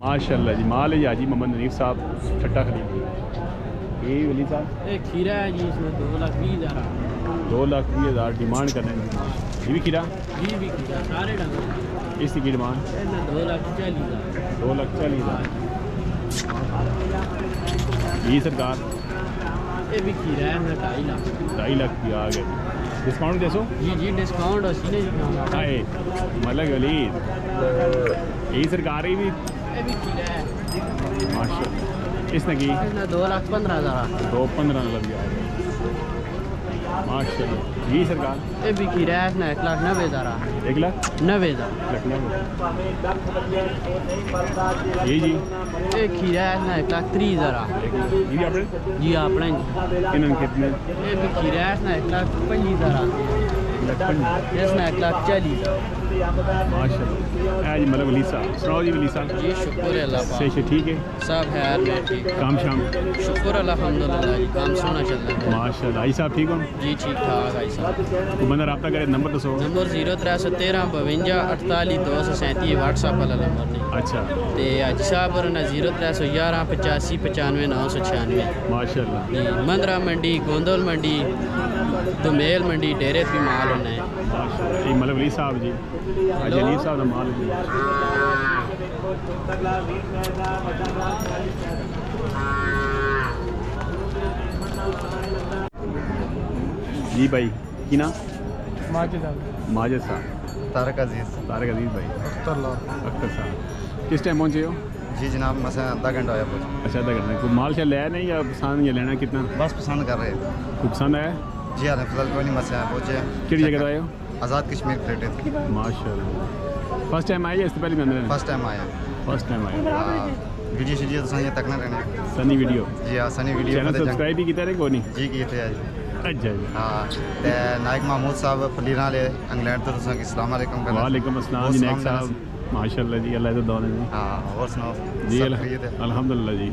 माशाल्लाह जी। माल है जी हाजी मोहम्मद नरीफ साहब छट्टा खरीद। ये वली साहब एक खीरा है जी, इसमें 2,20,000 2,20,000 डिमांड कर रहे हैं। ये भी खीरा जी, भी खीरा सारे ढंग इसकी की डिमांड 2,40,000 2,40,000। ये सरकार ये भी खीरा है, 2.5 लाख 2.5 लाख की आ गया। डिस्काउंट दे सो जी डिस्काउंट उसी ने आए मलक वली। यही सरकार ही भी ये भी खीरा है माशाल्लाह। इसने की 2,15,000 2,15 लग गया माशाल्लाह। यही सरकार ये भी खीरा है, इसने 1,90,000 1,90,000 ये जी ये खीरा है, इसने 1,30,000 ये भी अपने जी अपने इन्होंने कितने ये भी खीरा है, इसने 1,25,000 इसने 1,40,000 माशाल्लाह। जी मतलब वली साहब सुनाओ जी। वली साहब जी शुक्र है अल्लाह से ठीक है सब खैर में ठीक काम शाम शुक्र अल्हम्दुलिल्लाह जी, काम सोना चल रहा है माशाल्लाह। आई साहब ठीक हो जी ठीक ठाक आई साहब। तो बंदा रब्ता करे नंबर दसो। नंबर 0313 52 48 237 व्हाट्सएप वाला नंबर नहीं। अच्छा ते आज साहब ना 0311 85 95 996 माशाल्लाह जी। मंदरा मंडी गोंदल मंडी दोमेल मंडी डेरे पे माल होना है माशाल्लाह। ये मतलब वली साहब जी आज अली साहब का माल जी। जी भाई की ना माजिद साहब तारक अजीज़ भाई अख्तर साहब किस टाइम पहुँचे हो? जी जनाब मसा आधा घंटा होया पहुंचे। अच्छा आधा घंटा। कोई माल शाल लिया नहीं या पसंद या लेना कितना? बस पसंद कर रहे हैं। कोई पसंद आया? जी हाँ फिलहाल कोई नहीं मसा पहुँचे। किस जगह आए हो? आज़ाद कश्मीर क्रेडिट माशाल्लाह। फर्स्ट टाइम आए या इससे पहले भी अंदर? फर्स्ट टाइम आया। फर्स्ट टाइम आए। वीडियो शीडियो तो सही तक ना रहने। सनी वीडियो जी हाँ सनी वीडियो चैनल सब्सक्राइब भी किया को नहीं? जी किए थे जी। अच्छा जी हाँ ते नायक महमूद साहब फलीरा ले इंग्लैंड तो तुसा की अस्सलाम वालेकुम। वालेकुम अस्सलाम जी नायक साहब माशाल्लाह जी अल्लाह इज़्ज़त दौने जी। हाँ और सुनाओ जी अल्हम्दुलिल्लाह जी।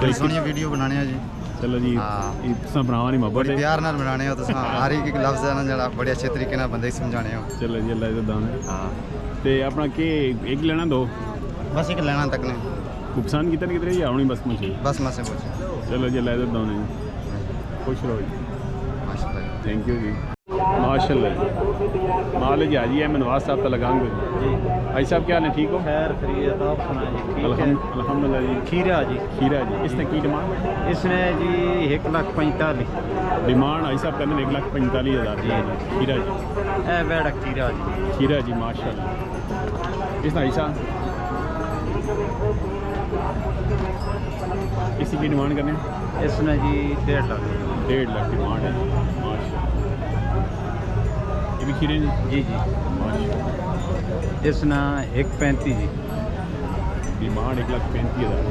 बड़ी सोहनी वीडियो बनाने जी। चलो जी तुसा बनावा नहीं मोहब्बत बड़ी प्यार नाल बनाने हो तुसा हर एक लफ्ज़ है ना जरा बड़े अच्छे तरीके नाल बंदे समझाने हो। चलो जी अल्लाह इज़्ज़त दौने। हाँ ते अपना के एक लेना दो बस एक लेना तक नहीं पसंद कितने कितने या आनी बस मुझे बस मसे पहुँचे। चलो जी अल्लाह इज़्ज़त दौने जी। खुश रहो जी। माशाल्लाह थैंक यू जी माशाल्लाह। माल जी हाजी है मनवाज साहब तो लगाएंगे जी। भाई साहब क्या हाल है ठीक हो? खैर खैरियत आप सुना जी ठीक है अल्हम्दुलिल्लाह जी। खीरा जी इसने की डिमांड? इसने जी 1,45,000 डिमांड भाई साहब करने 1,45,000 खीरा जी। ए बेड़ा खीरा जी माशाल्लाह। इसने भाई साहब इसी की डिमांड करने? इसने जी 1.5 लाख 1.5 लाख डिमांड है माशाल्लाह। ये भी खीरे जी माशाल्लाह। इसने 1,35 जी डिमांड 1,35,000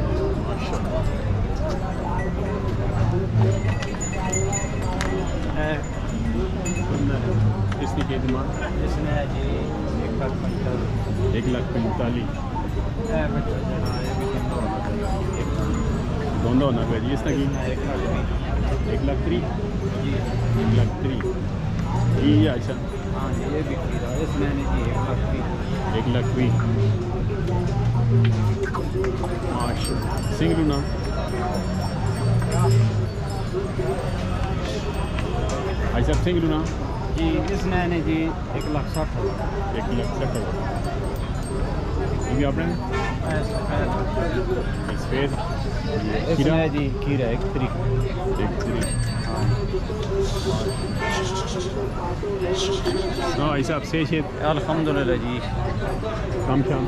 माशाल्लाह। इसकी क्या डिमांड? इसने जी 1,45,000 दोनों होना चाहिए जी। इसने की 1,30,000 जी 1,30,000 ये अच्छा। हाँ ये भी खीरा इसमें जी 1,20,000 माशाल्लाह। सिंगलू ना भाई साहब सिंगलू ना जी इसमें जी 1,60,000 1,60,000 ये भी आपने सफेद खीरा जी खीरा 1,30 हाँ भाई साहब से अल्हम्दुलिल्लाह जी कम शाम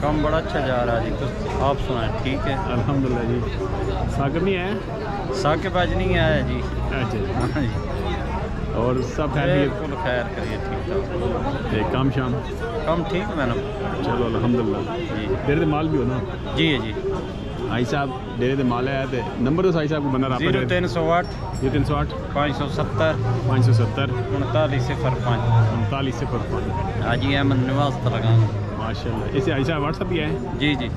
काम बड़ा अच्छा जा रहा है जी। तो आप सुनाए ठीक है अल्हम्दुलिल्लाह जी। सागर नहीं आया? साके बाज नहीं आया जी। अच्छा हाँ जी और सब बिल्कुल खैर करिए ठीक ठाक। काम शाम कम ठीक मैडम। चलो अल्हम्दुलिल्लाह जी डेरे दे माल भी हो ना? जी है जी आई साहब डेरे दे माल है तो नंबर दो आई साहब को बंदा 0308 0308 570 570 3905 3905 हाजी अहमद निवास लगा माशाल्लाह। इसे आई साहब व्हाट्सअप भी है जी जी।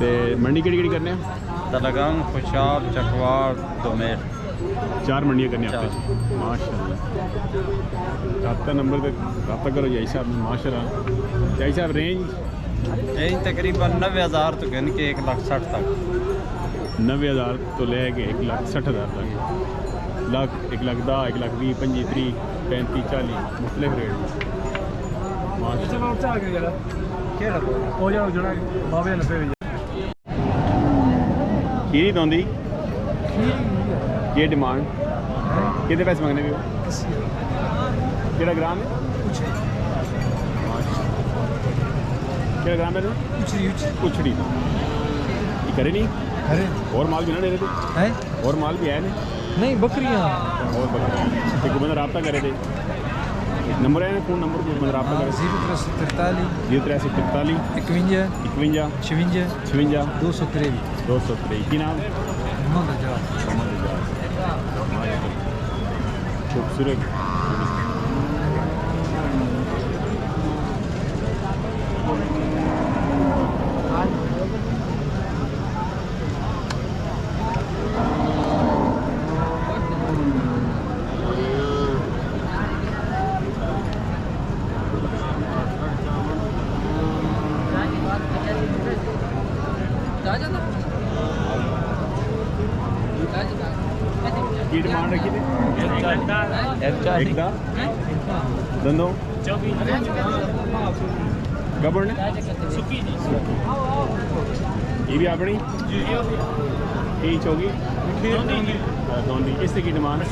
तो मंडी केड़ी करने? तलगांव खुशाल चकवाड़ दोमेल 4 मंडियाँ करने आपको माशाल्लाह। रब्ता नंबर पे रब्ता करो जी साहब माशाल्लाह। जी साहब रेंज यही तकरीबन 90,000 तो गिन के 1,60,000 तक। 90,000 तो लेके 1,60,000 तक, लाख 1,10,000 1,20,000 25 30 35 40 मुख्तलिफ रेट। खीरी दौंदी ये डिमांड कितने पैसे मंगने भी हो? केड़ा ग्राम है? केड़ा ग्राम है? कुछड़ी तो ये करे नहीं? अरे और माल भी ना ले रहे थे? है और माल भी आए नहीं बकरियाँ और बकरियाँ एक बंदा रब्ता करे थे। नंबर है फ़ोन नंबर को बंदा रब्ता करे 0343 0343 51 51 56 56 223 223 की नाम खूबसूरत। की डिमांड रखी थी? एक दा दंदो गबड़ ने ये भी अपनी यही चौगी दोंदी इससे की डिमांड 96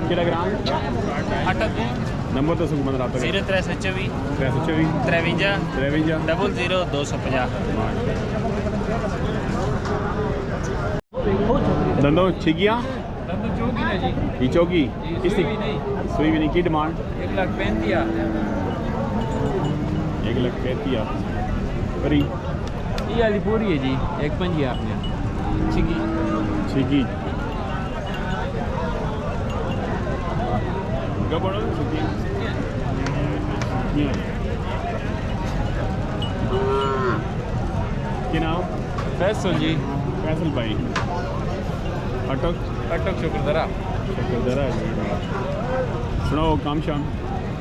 किलोग्राम नंबर तो सुख बंद रहा 0324 324 53 53 00 250। दंदो छिगिया ये चौकी इसकी सुई भी नहीं की डिमांड 1,35,000 करी ये वाली पूरी है जी 1,50 आपने छिगी छिगी गबड़ छिगी क्या नाम? फैसल जी फैसल भाई अटक शुक्रदरा शुक्रदरा जी सुनाओ काम शाम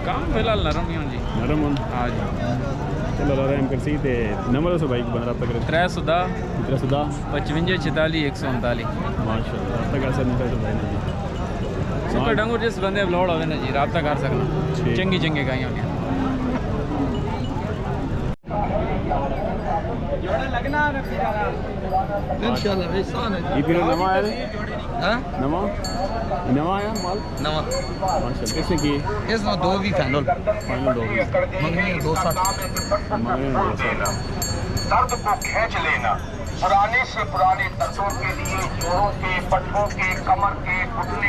काम फिलहाल नरम ही जी नरम हूँ हाँ जी चलो आराम कर सी ते नंबर दसो भाई बंद रब्ता करे 310 310 55 46 139 माशाल्लाह रब्ता कर सकते हैं भाई ने जी सुपर डंगूर जिस बंदे लोड होवे ना जी रब्ता कर सकना ठीक। चंगी चंगे गाय होने इंशाल्लाह एहसान है ये फिर नवा आया है हां नवा आया माल नवा माशाल्लाह किसने की इसमें दो भी फाइनल फाइनल 2 मंगनी 260 दर्द को खींच लेना पुराने से पुराने दर्दों के लिए जोड़ों के पट्टों के कमर के घुटने